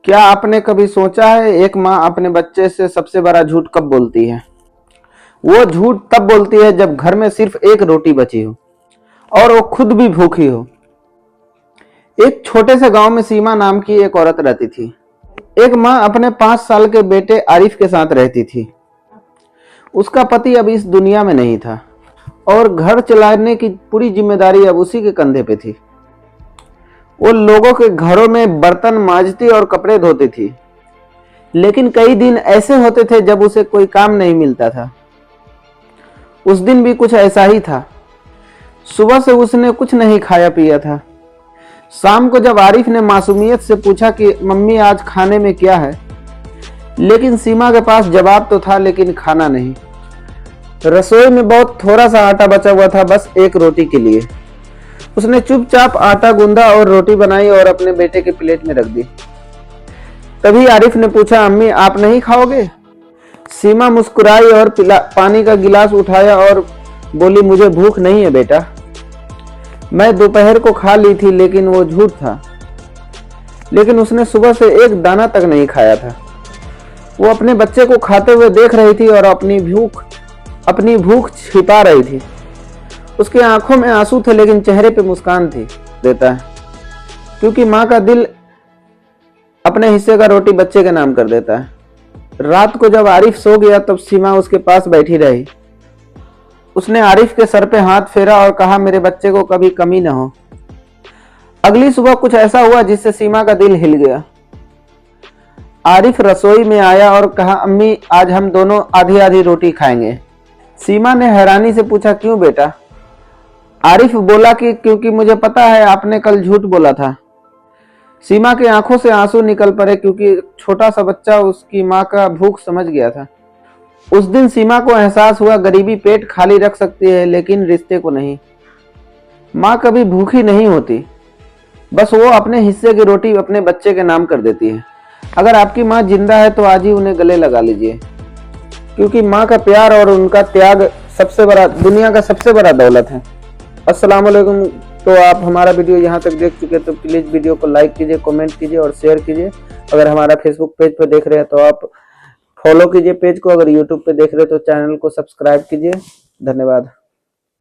क्या आपने कभी सोचा है एक माँ अपने बच्चे से सबसे बड़ा झूठ कब बोलती है? वो झूठ तब बोलती है जब घर में सिर्फ एक रोटी बची हो और वो खुद भी भूखी हो। एक छोटे से गांव में सीमा नाम की एक औरत रहती थी। एक माँ अपने 5 साल के बेटे आरिफ के साथ रहती थी। उसका पति अब इस दुनिया में नहीं था और घर चलाने की पूरी जिम्मेदारी अब उसी के कंधे पे थी। वो लोगों के घरों में बर्तन मांजती और कपड़े धोती थी, लेकिन कई दिन ऐसे होते थे जब उसे कोई काम नहीं मिलता था। उस दिन भी कुछ ऐसा ही था। सुबह से उसने कुछ नहीं खाया पिया था। शाम को जब आरिफ ने मासूमियत से पूछा कि मम्मी आज खाने में क्या है, लेकिन सीमा के पास जवाब तो था लेकिन खाना नहीं। रसोई में बहुत थोड़ा सा आटा बचा हुआ था, बस एक रोटी के लिए। उसने चुपचाप आटा गूंदा और रोटी बनाई और अपने बेटे के प्लेट में रख दी। तभी आरिफ ने पूछा, अम्मी आप नहीं खाओगे? सीमा मुस्कुराई और पानी का गिलास उठाया और बोली, मुझे भूख नहीं है बेटा, मैं दोपहर को खा ली थी। लेकिन वो झूठ था। लेकिन उसने सुबह से एक दाना तक नहीं खाया था। वो अपने बच्चे को खाते हुए देख रही थी और अपनी भूख छिपा रही थी। उसकी आंखों में आंसू थे लेकिन चेहरे पे मुस्कान थी। देता है क्योंकि माँ का दिल अपने हिस्से का रोटी बच्चे के नाम कर देता है। रात को जब आरिफ सो गया तब सीमा उसके पास बैठी रही। उसने आरिफ के सर पे हाथ फेरा और कहा, मेरे बच्चे को कभी कमी न हो। अगली सुबह कुछ ऐसा हुआ जिससे सीमा का दिल हिल गया। आरिफ रसोई में आया और कहा, अम्मी आज हम दोनों आधी आधी रोटी खाएंगे। सीमा ने हैरानी से पूछा, क्यों बेटा? आरिफ बोला कि क्योंकि मुझे पता है आपने कल झूठ बोला था। सीमा की आंखों से आंसू निकल पड़े क्योंकि छोटा सा बच्चा उसकी माँ का भूख समझ गया था। उस दिन सीमा को एहसास हुआ, गरीबी पेट खाली रख सकती है लेकिन रिश्ते को नहीं। माँ कभी भूखी नहीं होती, बस वो अपने हिस्से की रोटी अपने बच्चे के नाम कर देती है। अगर आपकी माँ जिंदा है तो आज ही उन्हें गले लगा लीजिए, क्योंकि माँ का प्यार और उनका त्याग दुनिया का सबसे बड़ा दौलत है। अस्सलाम वालेकुम। तो आप हमारा वीडियो यहाँ तक देख चुके तो प्लीज़ वीडियो को लाइक कीजिए, कमेंट कीजिए और शेयर कीजिए। अगर हमारा फेसबुक पेज पर देख रहे हैं तो आप फॉलो कीजिए पेज को। अगर यूट्यूब पे देख रहे हैं तो चैनल को सब्सक्राइब कीजिए। धन्यवाद।